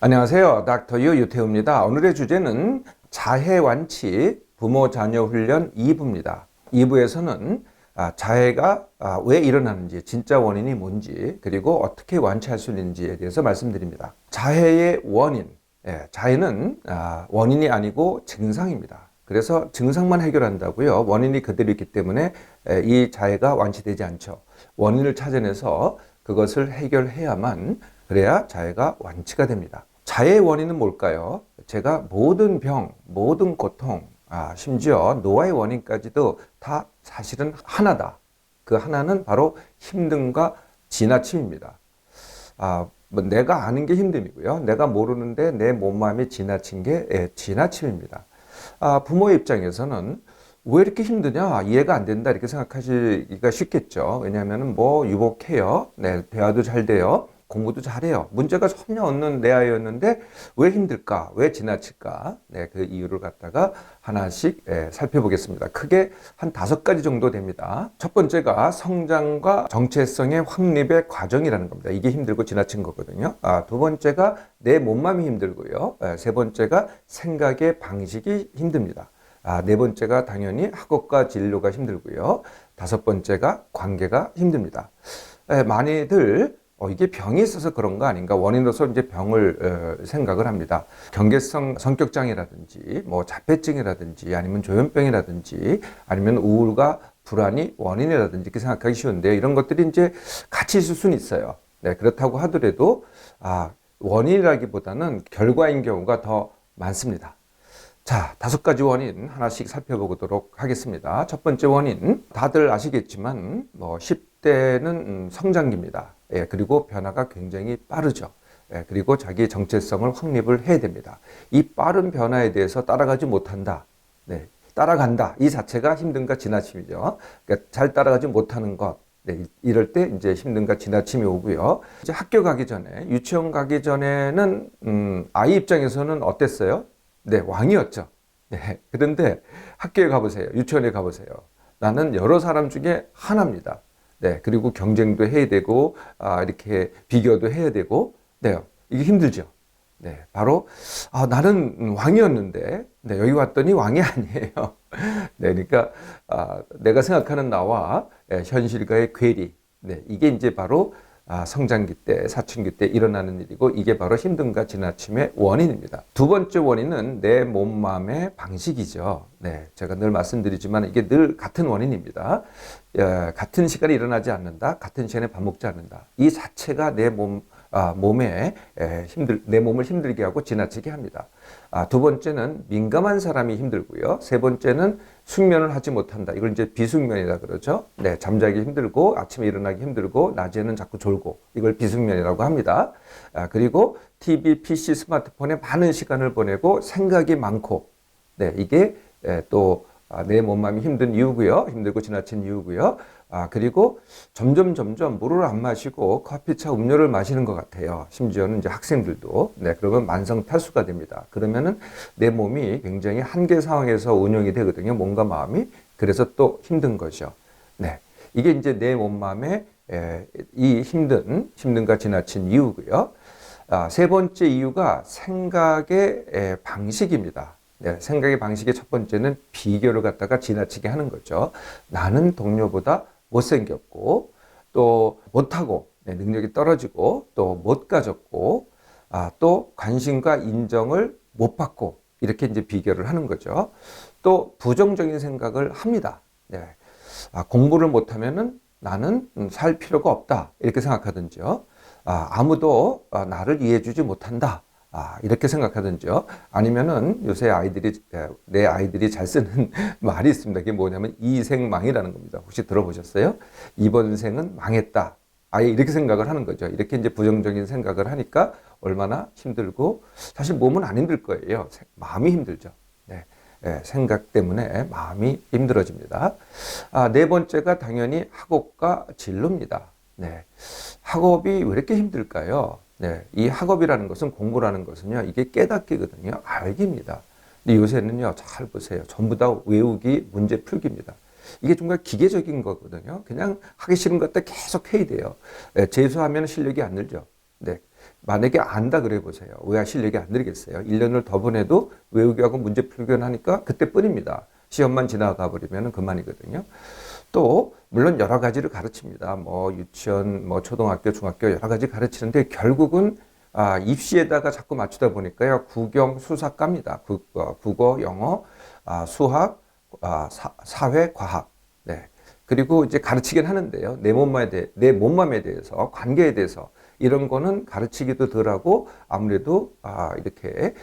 안녕하세요. 닥터 유 유태우입니다. 오늘의 주제는 자해완치 부모 자녀 훈련 2부입니다. 2부에서는 자해가 왜 일어나는지, 진짜 원인이 뭔지, 그리고 어떻게 완치할 수 있는지에 대해서 말씀드립니다. 자해의 원인, 자해는 원인이 아니고 증상입니다. 그래서 증상만 해결한다고요. 원인이 그대로 있기 때문에 이 자해가 완치되지 않죠. 원인을 찾아내서 그것을 해결해야만 그래야 자해가 완치가 됩니다. 자해의 원인은 뭘까요? 제가 모든 병, 모든 고통, 심지어 노화의 원인까지도 다 사실은 하나다. 그 하나는 바로 힘듦과 지나침입니다. 뭐 내가 아는 게 힘듦이고요. 내가 모르는데 내 몸마음이 지나친 게 지나침입니다. 부모의 입장에서는 왜 이렇게 힘드냐? 이해가 안 된다. 이렇게 생각하시기가 쉽겠죠. 왜냐하면 뭐 유복해요. 네, 대화도 잘 돼요. 공부도 잘해요. 문제가 전혀 없는 내 아이였는데 왜 힘들까? 왜 지나칠까? 네, 그 이유를 갖다가 하나씩 살펴보겠습니다. 크게 한 5가지 정도 됩니다. 첫 번째가 성장과 정체성의 확립의 과정이라는 겁니다. 이게 힘들고 지나친 거거든요. 두 번째가 내 몸맘이 힘들고요. 세 번째가 생각의 방식이 힘듭니다. 네 번째가 당연히 학업과 진로가 힘들고요. 5번째가 관계가 힘듭니다. 많이들 이게 병이 있어서 그런 거 아닌가 원인으로서 이제 병을 생각을 합니다. 경계성 성격장애라든지 뭐 자폐증이라든지 아니면 조현병이라든지 아니면 우울과 불안이 원인이라든지 이렇게 생각하기 쉬운데요. 이런 것들이 이제 같이 있을 수는 있어요. 네, 그렇다고 하더라도 원인이라기보다는 결과인 경우가 더 많습니다. 자, 5가지 원인 하나씩 살펴보도록 하겠습니다. 첫 번째 원인, 다들 아시겠지만, 10대는 성장기입니다. 그리고 변화가 굉장히 빠르죠. 그리고 자기 정체성을 확립을 해야 됩니다. 이 빠른 변화에 대해서 따라가지 못한다. 네, 따라간다. 이 자체가 힘듦과 지나침이죠. 그러니까 잘 따라가지 못하는 것. 네, 이럴 때 이제 힘듦과 지나침이 오고요. 이제 학교 가기 전에, 유치원 가기 전에는, 아이 입장에서는 어땠어요? 네, 왕이었죠. 네, 그런데 학교에 가보세요. 유치원에 가보세요. 나는 여러 사람 중에 하나입니다. 네, 그리고 경쟁도 해야 되고, 이렇게 비교도 해야 되고, 네, 이게 힘들죠. 네, 바로, 나는 왕이었는데, 네, 여기 왔더니 왕이 아니에요. 네, 그러니까, 내가 생각하는 나와 현실과의 괴리, 네, 이게 이제 바로 성장기 때, 사춘기 때 일어나는 일이고 이게 바로 힘듦과 지나침의 원인입니다. 두 번째 원인은 내 몸, 마음의 방식이죠. 네, 제가 늘 말씀드리지만 이게 늘 같은 원인입니다. 같은 시간에 일어나지 않는다, 같은 시간에 밥 먹지 않는다. 이 자체가 내 몸에 내 몸을 힘들게 하고 지나치게 합니다. 두 번째는 민감한 사람이 힘들고요. 세 번째는 숙면을 하지 못한다. 이걸 이제 비숙면이라 그러죠. 네, 잠자기 힘들고 아침에 일어나기 힘들고 낮에는 자꾸 졸고 이걸 비숙면이라고 합니다. 그리고 TV, PC, 스마트폰에 많은 시간을 보내고 생각이 많고 네, 이게 또 내 몸마음이 힘든 이유고요. 힘들고 지나친 이유고요. 그리고 점점 물을 안 마시고 커피차 음료를 마시는 것 같아요. 심지어는 이제 학생들도. 네, 그러면 만성 탈수가 됩니다. 그러면은 내 몸이 굉장히 한계 상황에서 운영이 되거든요. 몸과 마음이. 그래서 또 힘든 거죠. 네. 이게 이제 내 몸, 마음의 이 힘듦과 지나친 이유고요. 세 번째 이유가 생각의 방식입니다. 네, 생각의 방식의 첫 번째는 비교를 갖다가 지나치게 하는 거죠. 나는 동료보다 못생겼고, 또 못하고, 네, 능력이 떨어지고, 또 못 가졌고, 또 관심과 인정을 못 받고, 이렇게 이제 비교를 하는 거죠. 또 부정적인 생각을 합니다. 네, 공부를 못하면은 나는 살 필요가 없다. 이렇게 생각하든지요. 아무도 나를 이해해주지 못한다. 이렇게 생각하든지요. 아니면은 요새 내 아이들이 잘 쓰는 말이 있습니다. 그게 뭐냐면 이생망이라는 겁니다. 혹시 들어보셨어요? 이번 생은 망했다. 아예 이렇게 생각을 하는 거죠. 이렇게 이제 부정적인 생각을 하니까 얼마나 힘들고, 사실 몸은 안 힘들 거예요. 마음이 힘들죠. 네. 생각 때문에 마음이 힘들어집니다. 네 번째가 당연히 학업과 진로입니다. 네. 학업이 왜 이렇게 힘들까요? 네, 이 학업이라는 것은 공부라는 것은요, 이게 깨닫기거든요. 알기입니다. 근데 요새는요, 잘 보세요. 전부 다 외우기, 문제 풀기입니다. 이게 정말 기계적인 거거든요. 그냥 하기 싫은 것 같아 계속 해야 돼요. 네, 재수하면 실력이 안 늘죠. 네, 만약에 안다 그래 보세요. 왜 실력이 안 늘겠어요? 1년을 더 보내도 외우기하고 문제 풀기만 하니까 그때뿐입니다. 시험만 지나가 버리면 그만이거든요. 또 물론 여러 가지를 가르칩니다. 뭐 유치원, 뭐 초등학교, 중학교 여러 가지 가르치는데 결국은 입시에다가 자꾸 맞추다 보니까요. 국영, 수사과입니다. 국어, 영어, 수학, 사회, 과학. 네. 그리고 이제 가르치긴 하는데요. 내 몸맘에 대해서, 관계에 대해서 이런 거는 가르치기도 덜하고 아무래도 이렇게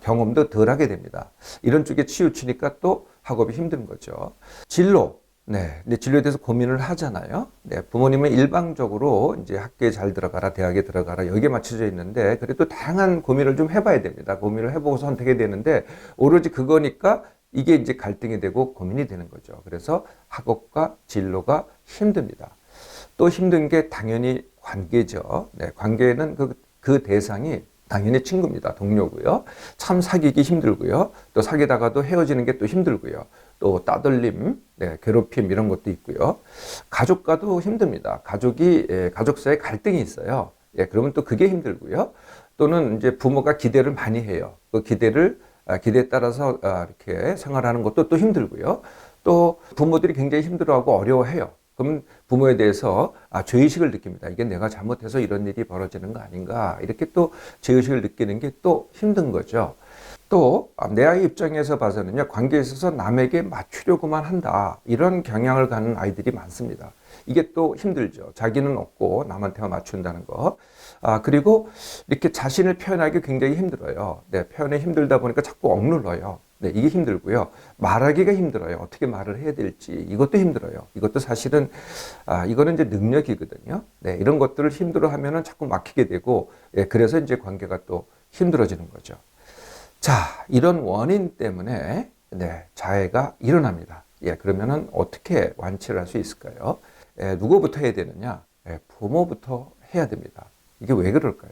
경험도 덜하게 됩니다. 이런 쪽에 치우치니까 또 학업이 힘든 거죠. 진로. 네, 근데 진로에 대해서 고민을 하잖아요. 네, 부모님은 일방적으로 이제 학교에 잘 들어가라, 대학에 들어가라, 여기에 맞춰져 있는데, 그래도 다양한 고민을 좀 해봐야 됩니다. 고민을 해보고 선택해야 되는데, 오로지 그거니까 이게 이제 갈등이 되고 고민이 되는 거죠. 그래서 학업과 진로가 힘듭니다. 또 힘든 게 당연히 관계죠. 네, 관계는 그 대상이 당연히 친구입니다. 동료고요. 참 사귀기 힘들고요. 또 사귀다가도 헤어지는 게 또 힘들고요. 또 따돌림, 네, 괴롭힘 이런 것도 있고요. 가족과도 힘듭니다. 가족 사이에 갈등이 있어요. 예, 그러면 또 그게 힘들고요. 또는 이제 부모가 기대를 많이 해요. 그 기대에 따라서 이렇게 생활하는 것도 또 힘들고요. 또 부모들이 굉장히 힘들어하고 어려워해요. 그럼 부모에 대해서 죄의식을 느낍니다. 이게 내가 잘못해서 이런 일이 벌어지는 거 아닌가. 이렇게 또 죄의식을 느끼는 게 또 힘든 거죠. 또 내 아이 입장에서 봐서는요. 관계에 있어서 남에게 맞추려고만 한다. 이런 경향을 갖는 아이들이 많습니다. 이게 또 힘들죠. 자기는 없고 남한테만 맞춘다는 거. 그리고 이렇게 자신을 표현하기 굉장히 힘들어요. 네, 표현이 힘들다 보니까 자꾸 억눌러요. 네, 이게 힘들고요. 말하기가 힘들어요. 어떻게 말을 해야 될지. 이것도 힘들어요. 이것도 사실은, 이거는 이제 능력이거든요. 네, 이런 것들을 힘들어 하면은 자꾸 막히게 되고, 예, 그래서 이제 관계가 또 힘들어지는 거죠. 자, 이런 원인 때문에, 네, 자해가 일어납니다. 예, 그러면은 어떻게 완치를 할 수 있을까요? 누구부터 해야 되느냐? 부모부터 해야 됩니다. 이게 왜 그럴까요?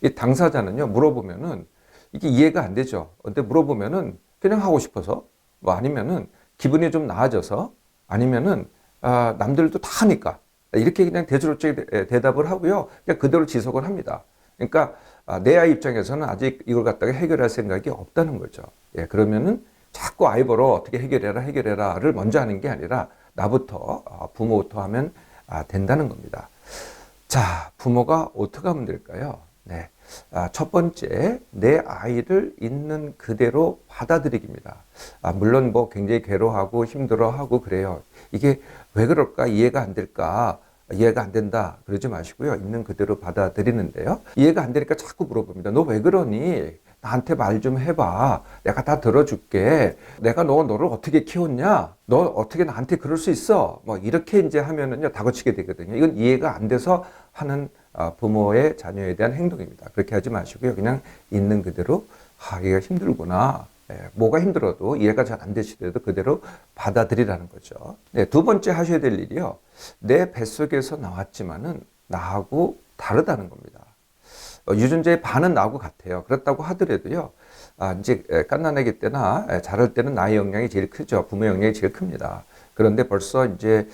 이 당사자는요, 물어보면은 이게 이해가 안 되죠. 근데 물어보면은 그냥 하고 싶어서, 뭐 아니면은 기분이 좀 나아져서, 아니면은 남들도 다 하니까 이렇게 그냥 대수롭게 대답을 하고요, 그냥 그대로 지속을 합니다. 그러니까 내 아이 입장에서는 아직 이걸 갖다가 해결할 생각이 없다는 거죠. 예, 그러면은 자꾸 아이 보러 어떻게 해결해라를 먼저 하는 게 아니라 나부터 부모부터 하면 된다는 겁니다. 자, 부모가 어떻게 하면 될까요? 네. 첫 번째, 내 아이를 있는 그대로 받아들이기입니다. 물론 뭐 굉장히 괴로워하고 힘들어하고 그래요. 이게 왜 그럴까? 이해가 안 될까? 이해가 안 된다. 그러지 마시고요. 있는 그대로 받아들이는데요. 이해가 안 되니까 자꾸 물어봅니다. 너 왜 그러니? 나한테 말 좀 해봐. 내가 다 들어줄게. 내가 너를 어떻게 키웠냐? 너 어떻게 나한테 그럴 수 있어? 뭐 이렇게 이제 하면은요, 다그치게 되거든요. 이건 이해가 안 돼서 하는 부모의 자녀에 대한 행동입니다. 그렇게 하지 마시고요. 그냥 있는 그대로, 이게 힘들구나. 뭐가 힘들어도 이해가 잘 안 되시더라도 그대로 받아들이라는 거죠. 네, 두 번째 하셔야 될 일이요. 내 뱃속에서 나왔지만은 나하고 다르다는 겁니다. 유전자의 반은 나하고 같아요. 그렇다고 하더라도요. 이제 갓난아기 때나 자랄 때는 나의 영향이 제일 크죠. 부모 영향이 제일 큽니다. 그런데 벌써 이제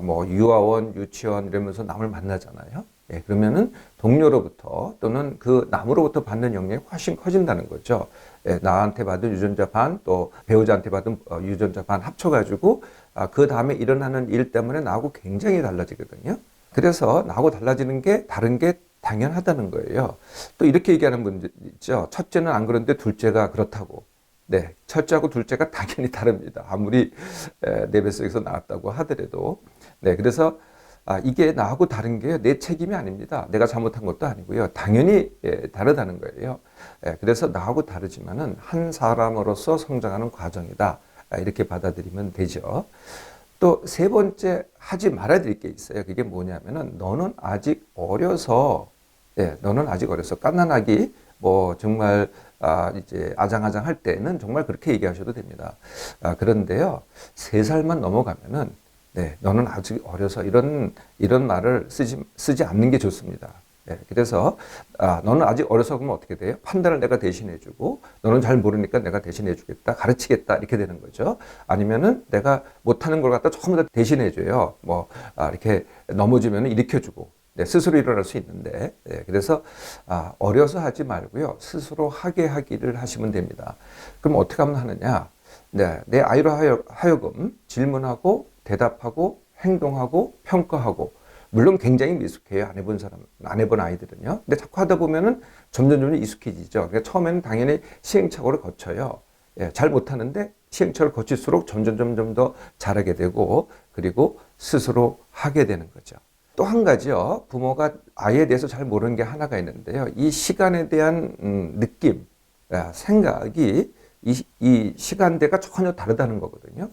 뭐 유아원, 유치원 이러면서 남을 만나잖아요. 예, 그러면은 동료로부터 또는 그 남으로부터 받는 영향이 훨씬 커진다는 거죠. 예, 나한테 받은 유전자 반, 또 배우자한테 받은 유전자 반 합쳐가지고 그 다음에 일어나는 일 때문에 나하고 굉장히 달라지거든요. 그래서 나하고 달라지는 게 다른 게 당연하다는 거예요. 또 이렇게 얘기하는 분들 있죠. 첫째는 안 그런데 둘째가 그렇다고. 네, 첫째하고 둘째가 당연히 다릅니다. 아무리 내 뱃속에서 나왔다고 하더라도. 네, 그래서 이게 나하고 다른 게 내 책임이 아닙니다. 내가 잘못한 것도 아니고요. 당연히 다르다는 거예요. 그래서 나하고 다르지만은 한 사람으로서 성장하는 과정이다. 이렇게 받아들이면 되죠. 또 세 번째 하지 말아야 될 게 있어요. 그게 뭐냐면은 너는 아직 어려서, 너는 아직 어려서 갓난아기 뭐 정말 이제 아장아장 할 때는 정말 그렇게 얘기하셔도 됩니다. 그런데요, 3살만 넘어가면은 너는 아직 어려서 이런 말을 쓰지 않는 게 좋습니다. 그래서 너는 아직 어려서 그러면 어떻게 돼요? 판단을 내가 대신해주고 너는 잘 모르니까 내가 대신해주겠다, 가르치겠다 이렇게 되는 거죠. 아니면은 내가 못하는 걸 갖다 전부 다 대신해줘요. 뭐 이렇게 넘어지면 일으켜주고 네, 스스로 일어날 수 있는데, 네, 그래서 어려서 하지 말고요, 스스로 하게 하기를 하시면 됩니다. 그럼 어떻게 하면 하느냐? 네, 내 아이로 하여금 질문하고 대답하고 행동하고 평가하고, 물론 굉장히 미숙해요. 안 해본 아이들은요. 근데 자꾸 하다 보면은 점점 익숙해지죠. 그러니까 처음에는 당연히 시행착오를 거쳐요. 예, 잘 못하는데 시행착오를 거칠수록 점점 더 잘하게 되고, 그리고 스스로 하게 되는 거죠. 또 한 가지요. 부모가 아이에 대해서 잘 모르는 게 하나가 있는데요. 이 시간에 대한 느낌, 생각이 이 시간대가 전혀 다르다는 거거든요.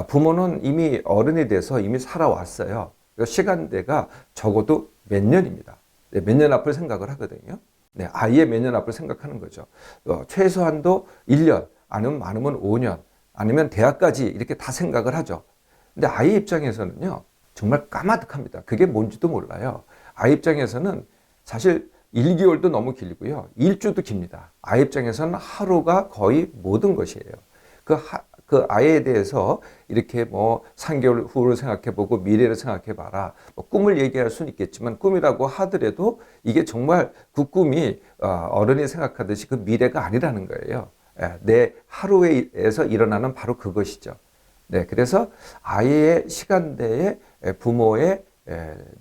부모는 이미 어른이 돼서 이미 살아왔어요. 시간대가 적어도 몇 년입니다. 네, 몇 년 앞을 생각을 하거든요. 네, 아이의 몇 년 앞을 생각하는 거죠. 최소한도 1년, 아니면 많으면 5년, 아니면 대학까지 이렇게 다 생각을 하죠. 근데 아이 입장에서는요, 정말 까마득합니다. 그게 뭔지도 몰라요. 아이 입장에서는 사실 1개월도 너무 길고요. 일주도 깁니다. 아이 입장에서는 하루가 거의 모든 것이에요. 그 아이에 대해서 이렇게 뭐 3개월 후를 생각해보고 미래를 생각해봐라. 뭐 꿈을 얘기할 수는 있겠지만, 꿈이라고 하더라도 이게 정말 그 꿈이 어른이 생각하듯이 그 미래가 아니라는 거예요. 내 하루에서 일어나는 바로 그것이죠. 네, 그래서 아이의 시간대에 부모의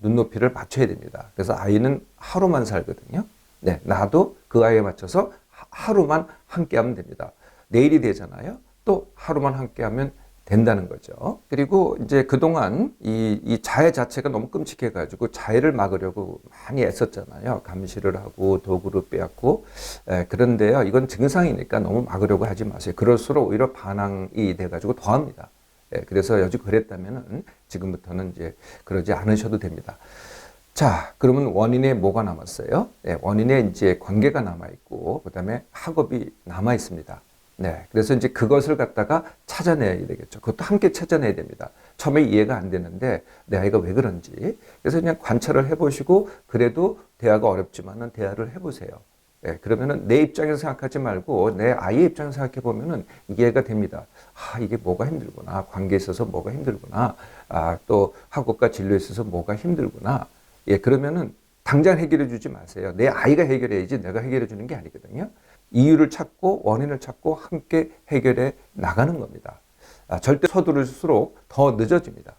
눈높이를 맞춰야 됩니다. 그래서 아이는 하루만 살거든요. 네, 나도 그 아이에 맞춰서 하루만 함께 하면 됩니다. 내일이 되잖아요. 또 하루만 함께 하면 된다는 거죠. 그리고 이제 그동안 이 자해 자체가 너무 끔찍해가지고 자해를 막으려고 많이 애썼잖아요. 감시를 하고 도구를 빼앗고. 그런데요, 이건 증상이니까 너무 막으려고 하지 마세요. 그럴수록 오히려 반항이 돼가지고 더합니다. 그래서 여지 그랬다면은 지금부터는 이제 그러지 않으셔도 됩니다. 자, 그러면 원인에 뭐가 남았어요? 네, 원인에 이제 관계가 남아있고, 그 다음에 학업이 남아있습니다. 네, 그래서 이제 그것을 갖다가 찾아내야 되겠죠. 그것도 함께 찾아내야 됩니다. 처음에 이해가 안 되는데 내 아이가 왜 그런지. 그래서 그냥 관찰을 해보시고, 그래도 대화가 어렵지만은 대화를 해보세요. 네, 그러면은 내 입장에서 생각하지 말고 내 아이의 입장에서 생각해 보면은 이해가 됩니다. 이게 뭐가 힘들구나. 관계에 있어서 뭐가 힘들구나. 또 학업과 진로에 있어서 뭐가 힘들구나. 예, 그러면은 당장 해결해 주지 마세요. 내 아이가 해결해야지 내가 해결해 주는 게 아니거든요. 이유를 찾고 원인을 찾고 함께 해결해 나가는 겁니다. 절대 서두를수록 더 늦어집니다.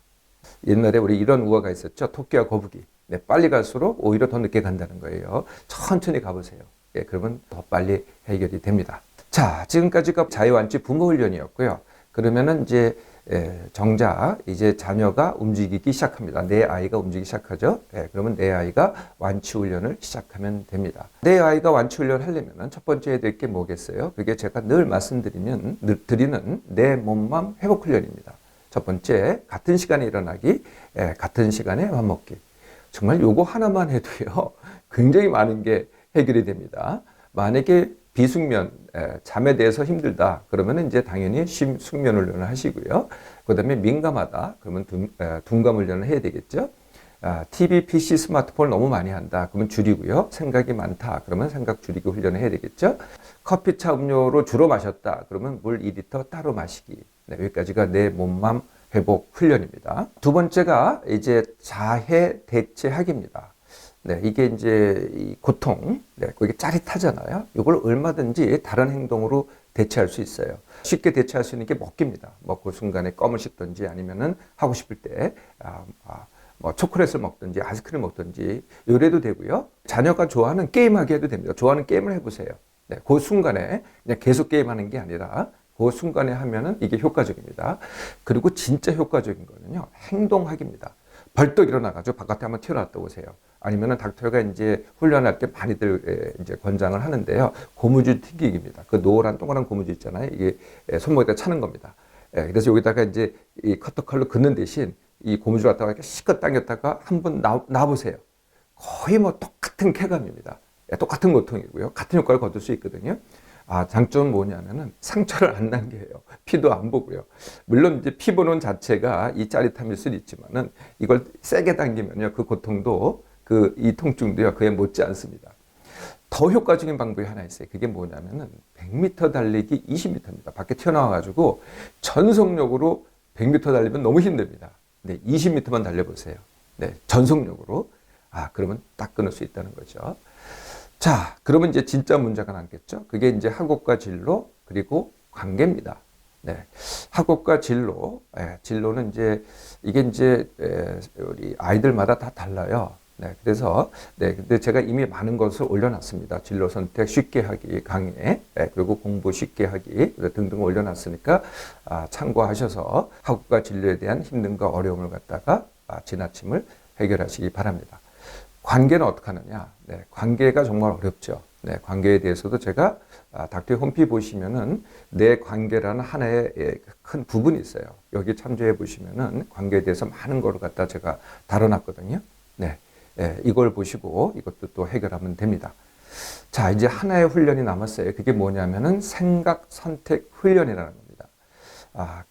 옛날에 우리 이런 우화가 있었죠. 토끼와 거북이. 네, 빨리 갈수록 오히려 더 늦게 간다는 거예요. 천천히 가보세요. 예, 그러면 더 빨리 해결이 됩니다. 자, 지금까지가 자유완치 부모 훈련이었고요. 그러면은 이제 정작 이제 자녀가 움직이기 시작합니다. 내 아이가 움직이기 시작하죠. 그러면 내 아이가 완치 훈련을 시작하면 됩니다. 내 아이가 완치 훈련을 하려면 첫 번째 해야 될 게 뭐겠어요? 그게 제가 늘 드리는 내 몸맘 회복 훈련입니다. 첫 번째, 같은 시간에 일어나기, 같은 시간에 밥 먹기. 정말 요거 하나만 해도요, 굉장히 많은 게 해결이 됩니다. 만약에 비숙면, 잠에 대해서 힘들다. 그러면 이제 당연히 숙면 훈련을 하시고요. 그 다음에 민감하다. 그러면 둔감 훈련을 해야 되겠죠. TV, PC, 스마트폰을 너무 많이 한다. 그러면 줄이고요. 생각이 많다. 그러면 생각 줄이기 훈련을 해야 되겠죠. 커피차 음료로 주로 마셨다. 그러면 물 2리터 따로 마시기. 네, 여기까지가 내 몸맘 회복 훈련입니다. 두 번째가 이제 자해 대체하기입니다. 네, 이게 이제 이 고통, 이게 짜릿하잖아요. 이걸 얼마든지 다른 행동으로 대체할 수 있어요. 쉽게 대체할 수 있는 게 먹기입니다. 먹고 순간에 껌을 씹든지 아니면은 하고 싶을 때 뭐 초콜릿을 먹든지 아이스크림 먹든지 요래도 되고요. 자녀가 좋아하는 게임하기 해도 됩니다. 좋아하는 게임을 해보세요. 네, 그 순간에 그냥 계속 게임하는 게 아니라 그 순간에 하면은 이게 효과적입니다. 그리고 진짜 효과적인 거는요, 행동하기입니다. 벌떡 일어나가지고 바깥에 한번 튀어나왔다 오세요. 아니면은 닥터가 이제 훈련할 때 많이들 이제 권장을 하는데요. 고무줄 튀기기입니다. 그 노란 동그란 고무줄 있잖아요. 이게 손목에다 차는 겁니다. 그래서 여기다가 이제 이 커터칼로 긋는 대신 이 고무줄 갖다가 이렇게 실컷 당겼다가 한번 놔보세요. 거의 뭐 똑같은 쾌감입니다. 똑같은 고통이고요. 같은 효과를 거둘 수 있거든요. 장점은 뭐냐면은 상처를 안 남겨요. 피도 안 보고요. 물론 이제 피 보는 자체가 이 짜릿함일 수는 있지만은 이걸 세게 당기면요. 그 고통도 이 통증도요. 그에 못지 않습니다. 더 효과적인 방법이 하나 있어요. 그게 뭐냐면은 100m 달리기 20m입니다. 밖에 튀어나와가지고 전속력으로 100m 달리면 너무 힘듭니다. 네, 20m만 달려보세요. 네, 전속력으로. 그러면 딱 끊을 수 있다는 거죠. 자, 그러면 이제 진짜 문제가 남겠죠. 그게 이제 학업과 진로 그리고 관계입니다. 네, 학업과 진로, 진로는 이제 이게 이제 우리 아이들마다 다 달라요. 네, 그래서 근데 제가 이미 많은 것을 올려놨습니다. 진로 선택 쉽게 하기 강의, 그리고 공부 쉽게 하기 등등 올려놨으니까 참고하셔서 학업과 진로에 대한 힘듦과 어려움을 갖다가 지나침을 해결하시기 바랍니다. 관계는 어떻게 하느냐? 네, 관계가 정말 어렵죠. 네, 관계에 대해서도 제가 닥터의 홈피 보시면은 내 관계라는 하나의 큰 부분이 있어요. 여기 참조해 보시면은 관계에 대해서 많은 걸 갖다 제가 다뤄놨거든요. 네, 이걸 보시고 이것도 또 해결하면 됩니다. 자, 이제 하나의 훈련이 남았어요. 그게 뭐냐면은 생각 선택 훈련이라는 겁니다.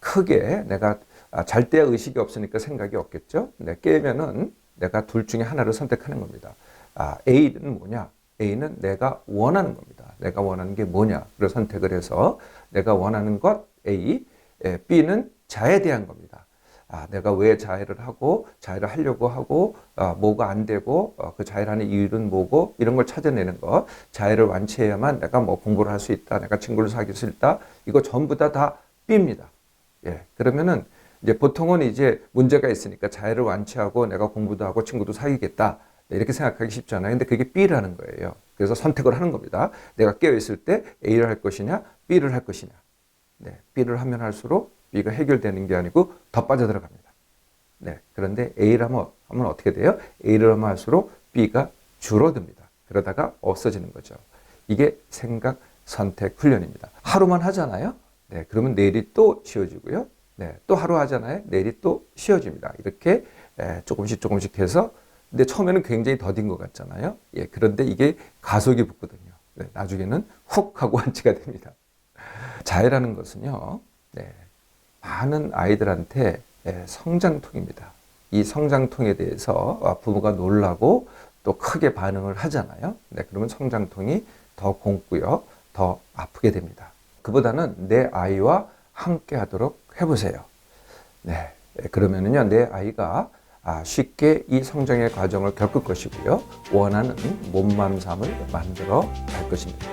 크게 내가 잘 때 의식이 없으니까 생각이 없겠죠. 네, 깨면은 내가 둘 중에 하나를 선택하는 겁니다. A는 뭐냐? A는 내가 원하는 겁니다. 내가 원하는 게 뭐냐? 를 선택을 해서 내가 원하는 것 A, B는 자에 대한 겁니다. 내가 왜 자해를 하고 자해를 하려고 하고 뭐가 안 되고 그 자해하는 이유는 뭐고 이런 걸 찾아내는 것. 자해를 완치해야만 내가 뭐 공부를 할 수 있다. 내가 친구를 사귈 수 있다. 이거 전부 다 B입니다. 예, 그러면은 이제 보통은 이제 문제가 있으니까 자해를 완치하고 내가 공부도 하고 친구도 사귀겠다. 이렇게 생각하기 쉽잖아요. 근데 그게 B라는 거예요. 그래서 선택을 하는 겁니다. 내가 깨어있을 때 A를 할 것이냐, B를 할 것이냐. 네, B를 하면 할수록 B가 해결되는 게 아니고 더 빠져들어갑니다. 네, 그런데 A를 하면 어떻게 돼요? A를 하면 할수록 B가 줄어듭니다. 그러다가 없어지는 거죠. 이게 생각 선택 훈련입니다. 하루만 하잖아요. 네, 그러면 내일이 또 쉬워지고요. 네, 또 하루 하잖아요. 내일이 또 쉬워집니다. 이렇게 조금씩 해서 근데 처음에는 굉장히 더딘 것 같잖아요. 예, 그런데 이게 가속이 붙거든요. 네, 나중에는 훅 하고 완치가 됩니다. 자해라는 것은요, 많은 아이들한테 성장통입니다. 이 성장통에 대해서 부모가 놀라고 또 크게 반응을 하잖아요. 네, 그러면 성장통이 더 곪고요, 더 아프게 됩니다. 그보다는 내 아이와 함께 하도록 해보세요. 네, 그러면은요, 내 아이가 쉽게 이 성장의 과정을 겪을 것이고요. 원하는 몸맘 삶을 만들어 갈 것입니다.